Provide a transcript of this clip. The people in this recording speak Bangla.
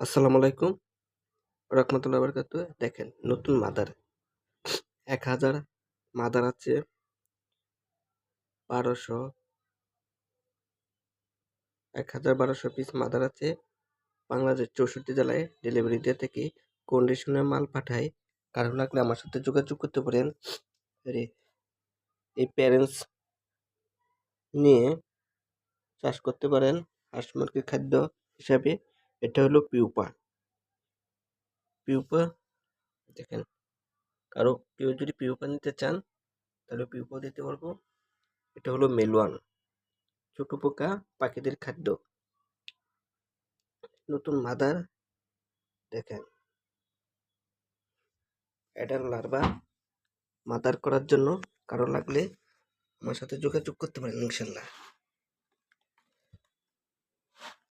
আসসালামু আলাইকুম রাহমাতুল্লাহি ওয়া বারাকাতুহু। দেখেন নতুন মাদার ১,০০০ মাদার আছে ১২০০ ১,১২০০ পিস মাদার আছে। বাংলাদেশের ৬৪ জেলায় ডেলিভারি দিয়ে থাকি। কন্ডিশনে মাল পাঠাই। কারো লাগলে আমার সাথে যোগাযোগ করতে পারেন। রে এই প্যারেন্টস নিয়ে চাষ করতে পারেন হাঁস মুরগির খাদ্য হিসাবে। এটা হলো পিউপা। পিউপা দেখেন কেউ যদি পিউপা নিতে চান তাহলে পিউপা দিতে পারবো। এটা হলো মেলওয়ান, ছোট পোকা পাখিদের খাদ্য। নতুন মাদার দেখেন অ্যাডাল্ট লার্ভা মাদার করার জন্য কারো লাগলে আমার সাথে যোগাযোগ করতে পারেন ইনশাল্লাহ।